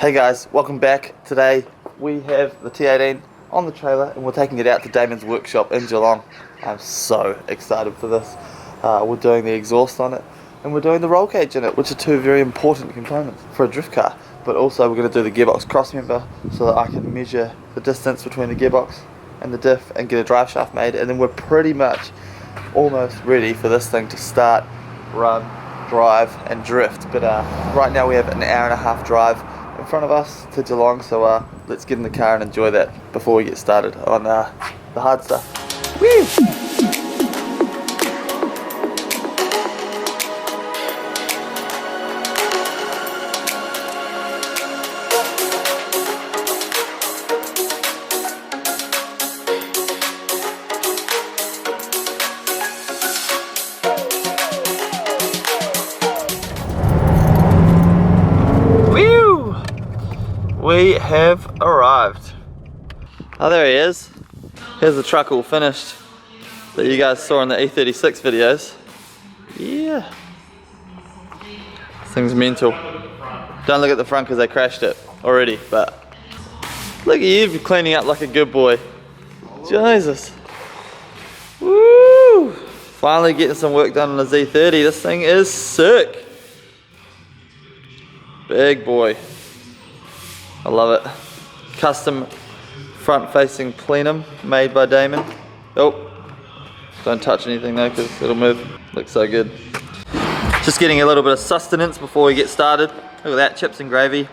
Hey guys, welcome back. Today we have the T18 on the trailer and we're taking it out to Damon's workshop in Geelong. I'm so excited for this. We're doing the exhaust on it and we're doing the roll cage in it, which are two very important components for a drift car. But also we're going to do the gearbox crossmember so that I can measure the distance between the gearbox and the diff and get a drive shaft made, and then we're pretty much almost ready for this thing to start, run, drive and drift. But right now we have an hour and a half drive in front of us to Geelong, so let's get in the car and enjoy that before we get started on the hard stuff. Woo! We have arrived. Oh, there he is. Here's the truck all finished that you guys saw in the E36 videos. Yeah. This thing's mental. Don't look at the front because they crashed it already, but look at you cleaning up like a good boy. Jesus. Woo! Finally getting some work done on the Z30. This thing is sick. Big boy. I love it. Custom front facing plenum made by Damon. Oh, don't touch anything though because it'll move. Looks so good. Just getting a little bit of sustenance before we get started. Look at that, chips and gravy.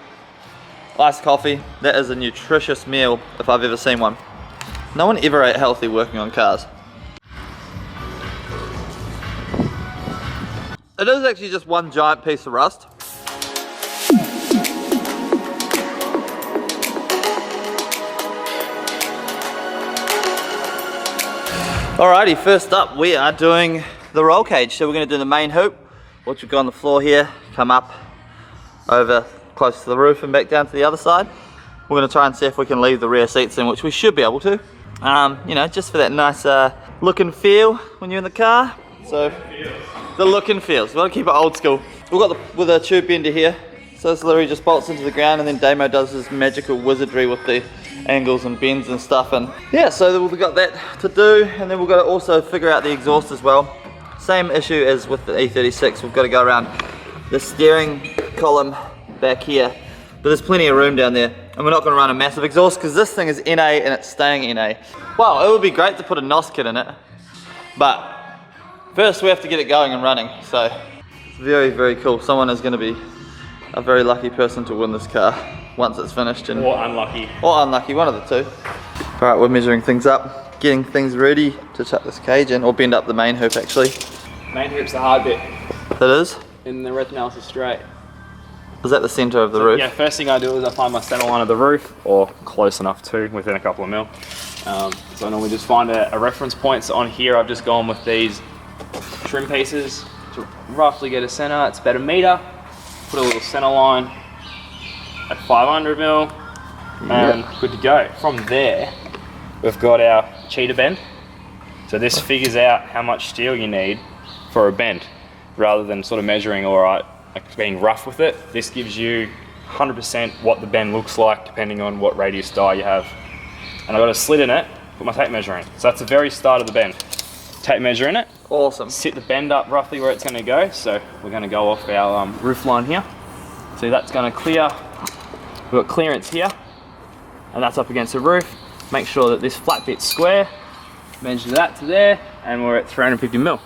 Iced coffee. That is a nutritious meal if I've ever seen one. No one ever ate healthy working on cars. It is actually just one giant piece of rust. Alrighty, first up we are doing the roll cage. So we're going to do the main hoop, which will go on the floor here, come up over close to the roof and back down to the other side. We're going to try and see if we can leave the rear seats in, which we should be able to. You know, just for that nice look and feel when you're in the car. So the look and feel, so we've got to keep it old school. We've got with a tube bender here, so this literally just bolts into the ground, and then Damo does his magical wizardry with the angles and bends and stuff, and yeah, so we've got that to do, and then we've got to also figure out the exhaust as well. Same issue as with the E36, we've got to go around the steering column back here, but there's plenty of room down there, and we're not going to run a massive exhaust because this thing is NA and it's staying NA. Well, it would be great to put a NOS kit in it, but first we have to get it going and running, so it's very, very cool. Someone is going to be a very lucky person to win this car once it's finished. Or unlucky. Or unlucky, one of the two. Alright, we're measuring things up, getting things ready to chuck this cage in, or bend up the main hoop actually. Main hoop's the hard bit. That is? And the rest now is straight. Is that the centre of the roof? Yeah, first thing I do is I find my centre line of the roof, or close enough to, within a couple of mil. So I normally just find a reference point. So on here I've just gone with these trim pieces to roughly get a centre. It's about a metre. Put a little centre line at 500 mil and good to go. From there, we've got our cheater bend. So this figures out how much steel you need for a bend, rather than sort of measuring like being rough with it. This gives you 100% what the bend looks like depending on what radius die you have. And I've got a slit in it, put my tape measure in. So that's the very start of the bend. Tape measure in it. Awesome. Sit the bend up roughly where it's going to go. So we're going to go off our roof line here. So that's going to clear. We've got clearance here, and that's up against the roof. Make sure that this flat bit's square. Measure that to there, and we're at 350 mil.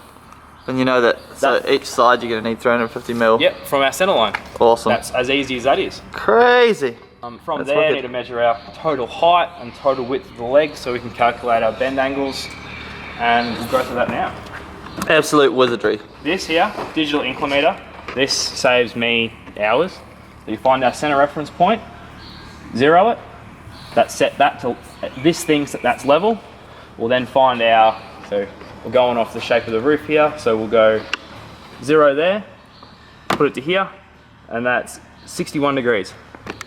And you know that, so each side you're going to need 350 mil. Yep, from our centre line. Awesome. That's as easy as that is. Crazy. From that's there, we need to measure our total height and total width of the leg so we can calculate our bend angles, and we'll go through that now. Absolute wizardry. This here, digital inclinometer, this saves me hours. So you find our center reference point, zero it, that's set that to, this thinks that's level. We'll then find our, so we're going off the shape of the roof here, so we'll go zero there, put it to here, and that's 61 degrees.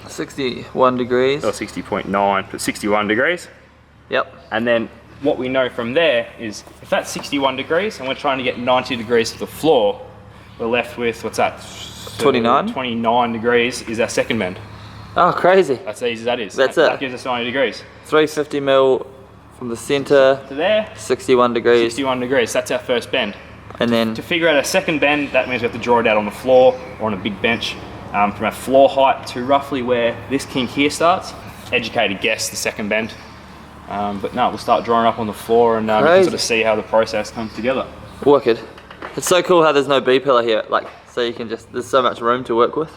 61 degrees. Or 60.9, but 61 degrees. Yep. And then what we know from there is if that's 61 degrees and we're trying to get 90 degrees to the floor, we're left with, what's that? 29? 29 degrees is our second bend. Oh, crazy. That's as easy as that is. That's that it. gives us 90 degrees. 350 mil from the center To there, 61 degrees. 61 degrees. That's our first bend. And then To figure out a second bend, that means we have to draw it out on the floor or on a big bench from our floor height to roughly where this kink here starts. Educated guess the second bend. But no, we'll start drawing up on the floor and you can sort of see how the process comes together. wicked. It's so cool how there's no B pillar here. Like, so you can just, there's so much room to work with.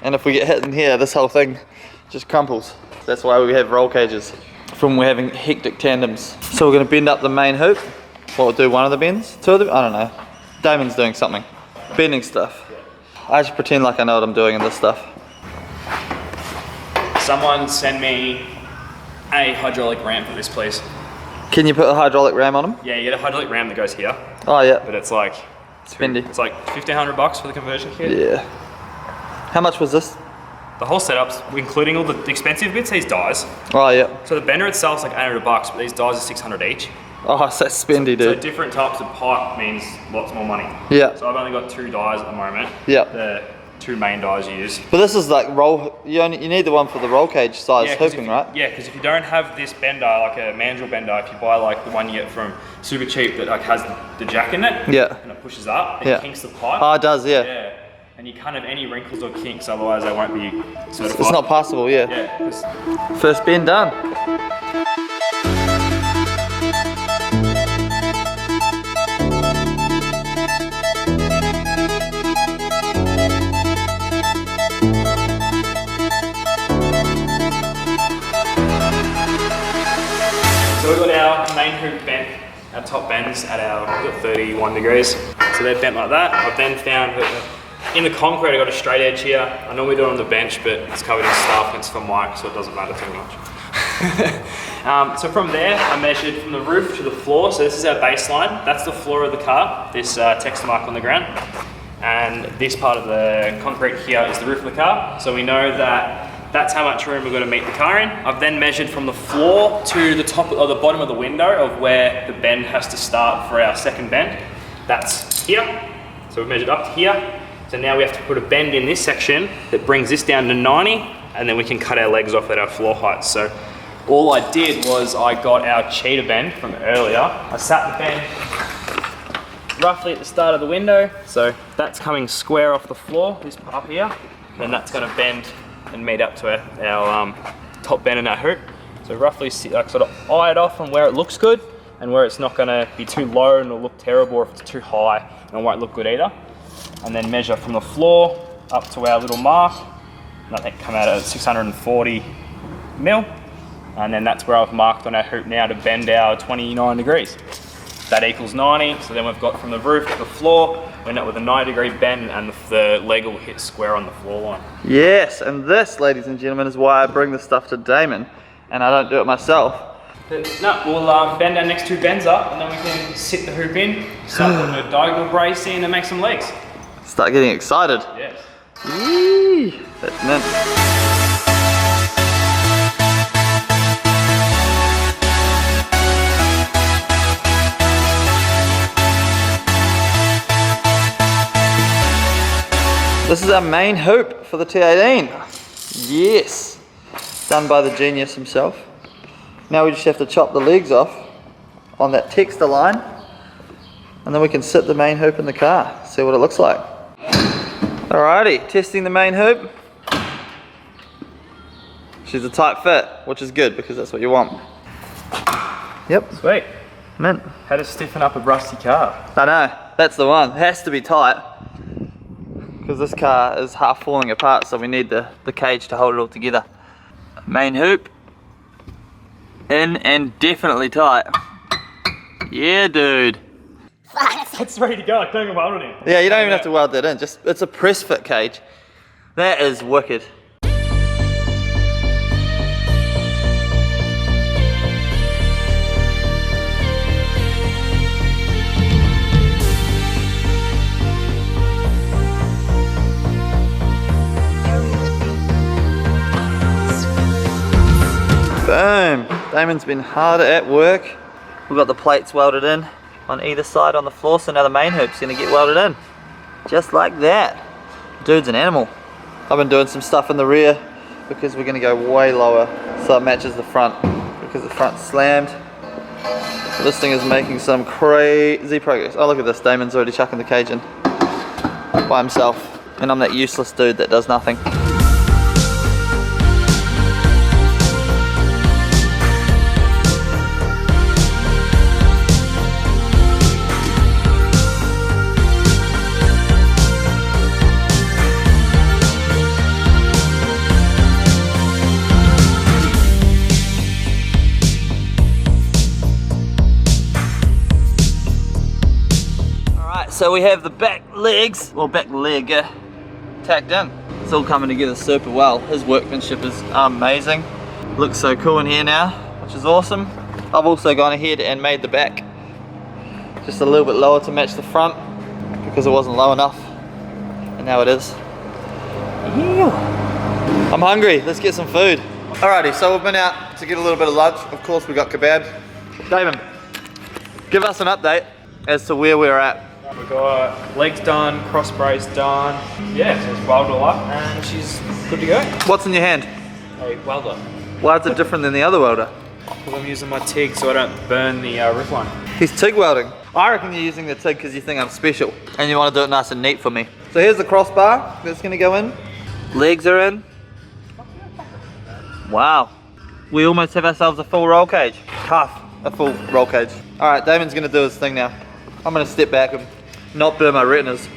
And if we get hit in here, this whole thing just crumples. That's why we have roll cages from we're having hectic tandems. So we're gonna bend up the main hoop. What, we'll do one of the bends? Two of them? I don't know. Damon's doing something. Bending stuff. I just pretend like I know what I'm doing in this stuff. Someone send me a hydraulic ram for this, please. Can you put a hydraulic ram on them? Yeah, you get a hydraulic ram that goes here, Oh yeah. but it's like Spendy. it's like $1,500 for the conversion kit. Yeah. How much was this? The whole setup's including all the expensive bits, these dies. Oh yeah. So the bender itself's like $800, but these dies are 600 each. Oh, so that's spendy, So dude. different types of pipe means lots more money. Yeah. So I've only got 2 dies at the moment. Yeah. The 2 main dies used. But this is like roll. You need the one for the roll cage size 'cause hooping, if, right? Yeah, because if you don't have this bender, like a mandrel bender, if you buy like the one you get from super cheap that like has the jack in it, Yeah. and it pushes up, it Yeah. kinks the pipe. Oh, it does, yeah. Yeah. And you can't have any wrinkles or kinks, otherwise they won't be certified. It's not passable, yeah. Yeah. 'Cause First bend done. So we've got our main hoop bent, our top bends at our 31 degrees. So they're bent like that. I've then found that in the concrete I've got a straight edge here. I normally do it on the bench, but it's covered in stuff and it's for Mike, so it doesn't matter too much. So from there, I measured from the roof to the floor. So this is our baseline. That's the floor of the car, this text mark on the ground. And this part of the concrete here is the roof of the car. So we know that that's how much room we're going to meet the car in. I've then measured from the floor to the top or the bottom of the window of where the bend has to start for our second bend. That's here. So we've measured up to here. So now we have to put a bend in this section that brings this down to 90, and then we can cut our legs off at our floor height. So all I did was I got our cheetah bend from earlier. I sat the bend roughly at the start of the window. So that's coming square off the floor, this up here. Then that's going to bend and meet up to our top bend in our hoop. So roughly like sort of eye it off from where it looks good and where it's not going to be too low and it'll look terrible, or if it's too high and it won't look good either. And then measure from the floor up to our little mark. And I think come out at 640 mil. And then that's where I've marked on our hoop now to bend our 29 degrees. That equals 90. So then we've got from the roof to the floor, we end up with a 90-degree bend, and the leg will hit square on the floor line. Yes, and this, ladies and gentlemen, is why I bring this stuff to Damon, and I don't do it myself. No, we'll bend our next 2 bends up, and then we can sit the hoop in, start putting a diagonal brace in, and make some legs. Start getting excited. Yes. Yee, that's mint. This is our main hoop for the T18. Yes, done by the genius himself. Now we just have to chop the legs off on that texter line, and then we can sit the main hoop in the car, see what it looks like. Alrighty, testing the main hoop. She's a tight fit, which is good because that's what you want. Yep, Sweet. mint. How to stiffen up a rusty car. I know, that's the one. It has to be tight because this car is half falling apart, so we need the cage to hold it all together. Main hoop in and definitely tight. Yeah, dude. It's ready to go, like doing a welded in. Yeah, you don't even have to weld that in, just it's a press fit cage. That is wicked. Boom! Damon's been hard at work. We've got the plates welded in on either side on the floor, so now the main hoop's gonna get welded in. Just like that. Dude's an animal. I've been doing some stuff in the rear because we're going to go way lower so it matches the front, because the front's slammed. So this thing is making some crazy progress. Oh, look at this, Damon's already chucking the cage in by himself, and I'm that useless dude that does nothing. So we have the back legs, or back leg, tacked in. It's all coming together super well. His workmanship is amazing. Looks so cool in here now, which is awesome. I've also gone ahead and made the back just a little bit lower to match the front, because it wasn't low enough, and now it is. Ew. I'm hungry, let's get some food. Alrighty, so we've been out to get a little bit of lunch. Of course we got kebab. Damon, give us an update as to where we're at. We've got legs done, cross brace done. Yeah, so it's welded all up and she's good to go. What's in your hand? A welder. Why is it different than the other welder? Because I'm using my TIG so I don't burn the roof line. He's TIG welding. I reckon you're using the TIG because you think I'm special and you want to do it nice and neat for me. So here's the crossbar that's going to go in. Legs are in. Wow. We almost have ourselves a full roll cage. Half a full roll cage. Alright, Damon's going to do his thing now. I'm going to step back and not burn my retinas.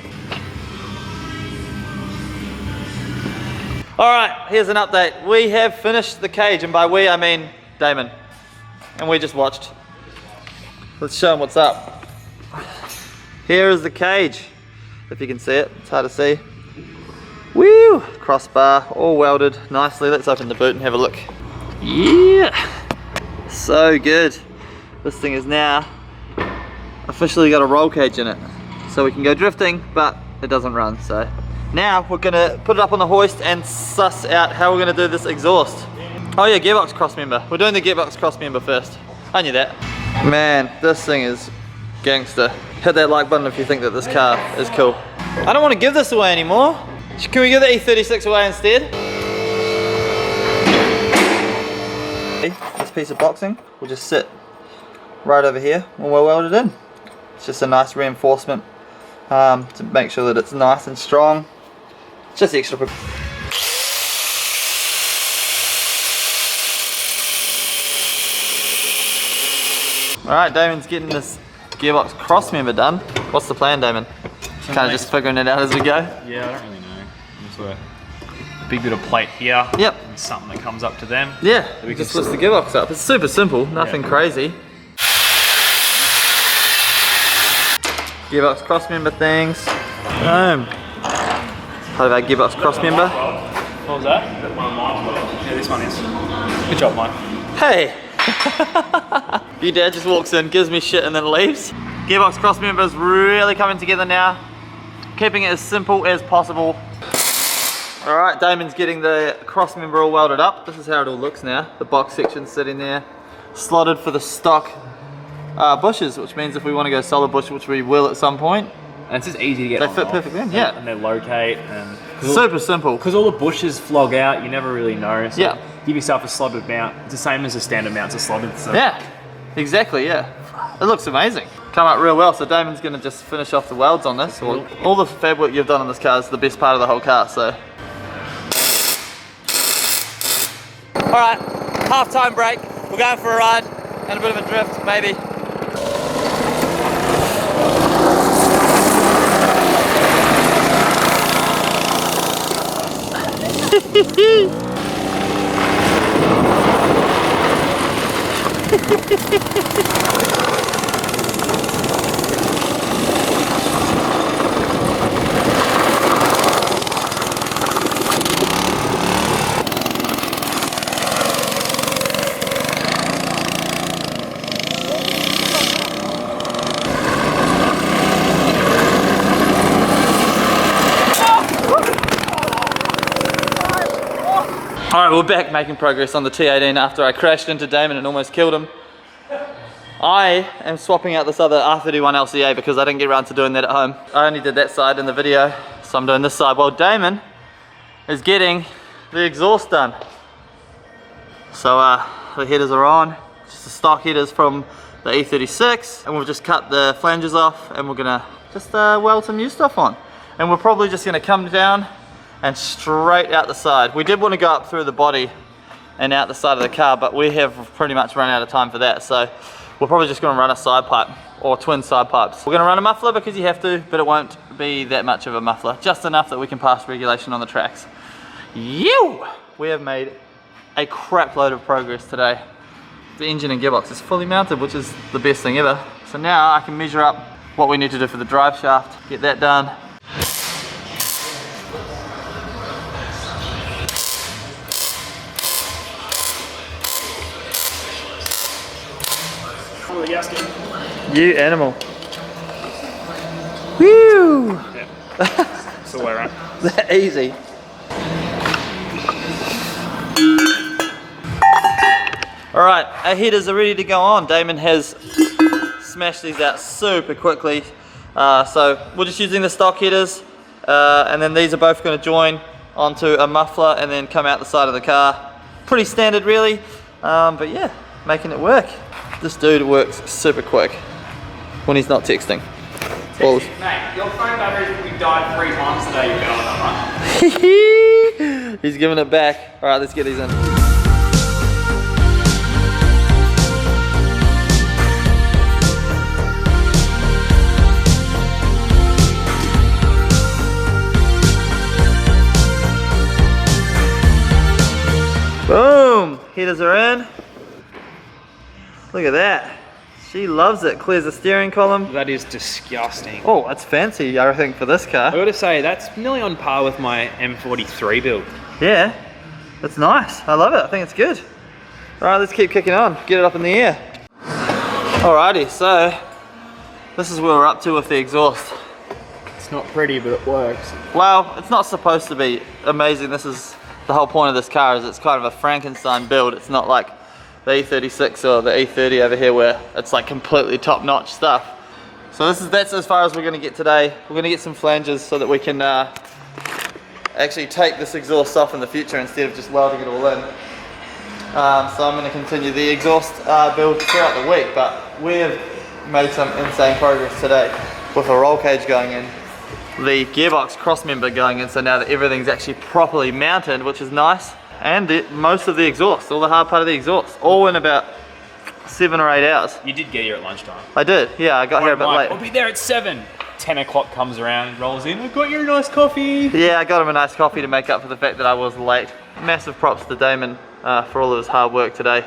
Alright, here's an update. We have finished the cage, and by we I mean Damon. And we just watched. Let's show him what's up. Here is the cage. If you can see it, it's hard to see. Woo! Crossbar, all welded nicely. Let's open the boot and have a look. Yeah! So good. This thing is now officially got a roll cage in it. So we can go drifting, but it doesn't run. So now we're gonna put it up on the hoist and suss out how we're gonna do this exhaust. Oh yeah, gearbox cross member. We're doing the gearbox cross member first. I knew that. Man, this thing is gangster. Hit that like button if you think that this car is cool. I don't want to give this away anymore. Can we give the E36 away instead? This piece of boxing will just sit right over here when we're welded in. It's just a nice reinforcement to make sure that it's nice and strong. It's just extra. Alright, Damon's getting this gearbox cross member done. What's the plan, Damon? Kind of just figuring it out as we go? Yeah, I don't really know. Just a big bit of plate here. Yep. And something that comes up to them. Yeah, we just lifts the gearbox up. It's super simple, nothing crazy. Gearbox cross member things. Boom. Part of our gearbox cross member. What was that? Yeah, this one is. Good job, Mike. Hey! Your dad just walks in, gives me shit and then leaves. Gearbox cross member is really coming together now. Keeping it as simple as possible. Alright, Damon's getting the cross member all welded up. This is how it all looks now. The box section's sitting there. Slotted for the stock bushes, which means if we want to go solid bush, which we will at some point, and it's just easy to get. They fit perfectly in, yeah. And they locate and super simple. Because all the bushes flog out, you never really know. So yeah. Give yourself a slotted mount. It's the same as the standard mounts are slotted. So. Yeah, exactly. Yeah, it looks amazing. Come out real well. So Damon's going to just finish off the welds on this. All the fab work you've done on this car is the best part of the whole car. So. All right, half-time break. We're going for a ride and a bit of a drift, maybe. Alright, we're back making progress on the T18 after I crashed into Damon and almost killed him. I am swapping out this other R31 LCA because I didn't get around to doing that at home. I only did that side in the video, so I'm doing this side. Well, Damon is getting the exhaust done. So the headers are on, just the stock headers from the E36, and we've just cut the flanges off, and we're gonna just weld some new stuff on. And we're probably just gonna come down and straight out the side. We did want to go up through the body and out the side of the car, but we have pretty much run out of time for that, so we're probably just gonna run a side pipe, or twin side pipes. We're gonna run a muffler because you have to, but it won't be that much of a muffler, just enough that we can pass regulation on the tracks. You! We have made a crap load of progress today. The engine and gearbox is fully mounted, which is the best thing ever. So now I can measure up what we need to do for the drive shaft, get that done. You animal. Woo! Yeah. That's the way around. That easy. Alright, our headers are ready to go on. Damon has smashed these out super quickly. So we're just using the stock headers, and then these are both going to join onto a muffler and then come out the side of the car. Pretty standard really, but yeah, making it work. This dude works super quick when he's not texting. Mate, your phone battery's probably died 3 times today, you've been on that, right? He's giving it back. Alright, let's get these in. Boom! Headers are in. Look at that. She loves it. Clears the steering column. That is disgusting. Oh, that's fancy, I think, for this car. I gotta say, that's nearly on par with my M43 build. Yeah, that's nice. I love it. I think it's good. Alright, let's keep kicking on. Get it up in the air. Alrighty, so this is where we're up to with the exhaust. It's not pretty, but it works. Well, it's not supposed to be amazing. This is the whole point of this car, is it's kind of a Frankenstein build. It's not like the E36 or the E30 over here where it's like completely top-notch stuff. So that's as far as we're going to get today. We're going to get some flanges so that we can actually take this exhaust off in the future instead of just welding it all in. So I'm going to continue the exhaust build throughout the week, but we've made some insane progress today with a roll cage going in, the gearbox crossmember going in, so now that everything's actually properly mounted, which is nice. And most of the exhaust, all the hard part of the exhaust, all in about 7 or 8 hours. You did get here at lunchtime. I did, yeah, I got here a bit late. I'll be there at 7. 10 o'clock comes around, rolls in, I got you a nice coffee. Yeah, I got him a nice coffee to make up for the fact that I was late. Massive props to Damon for all of his hard work today.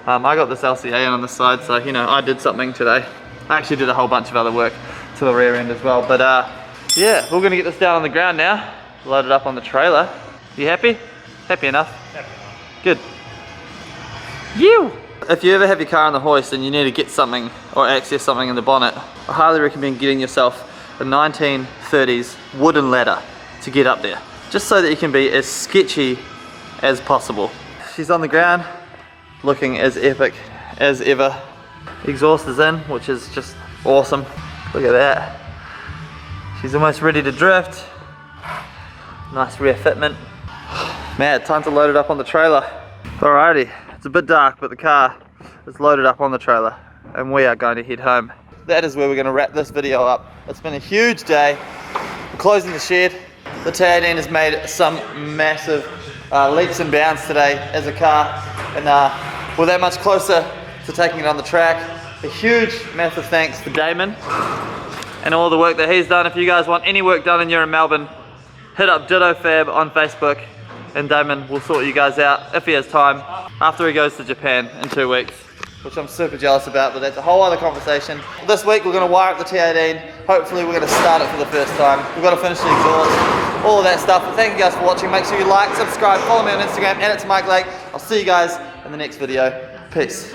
I got this LCA on the side, so you know, I did something today. I actually did a whole bunch of other work to the rear end as well, but yeah, we're gonna get this down on the ground now, load it up on the trailer. You happy? Happy enough? Happy enough. Good. You! If you ever have your car on the hoist and you need to get something or access something in the bonnet, I highly recommend getting yourself a 1930s wooden ladder to get up there, just so that you can be as sketchy as possible. She's on the ground, looking as epic as ever. Exhaust is in, which is just awesome. Look at that. She's almost ready to drift. Nice rear fitment. Man, time to load it up on the trailer. Alrighty, it's a bit dark, but the car is loaded up on the trailer and we are going to head home. That is where we're going to wrap this video up. It's been a huge day. We're closing the shed. The T18 has made some massive leaps and bounds today as a car, and we're that much closer to taking it on the track. A huge, massive thanks to Damon and all the work that he's done. If you guys want any work done and you're in Melbourne, hit up Ditto Fab on Facebook, and Damon will sort you guys out if he has time after he goes to Japan in 2 weeks, which I'm super jealous about, but that's a whole other conversation. This week we're going to wire up the T18. Hopefully we're going to start it for the first time. We've got to finish the exhaust, all of that stuff. But thank you guys for watching. Make sure you like, subscribe, follow me on Instagram, and it's Mike Lake. I'll see you guys in the next video. Peace.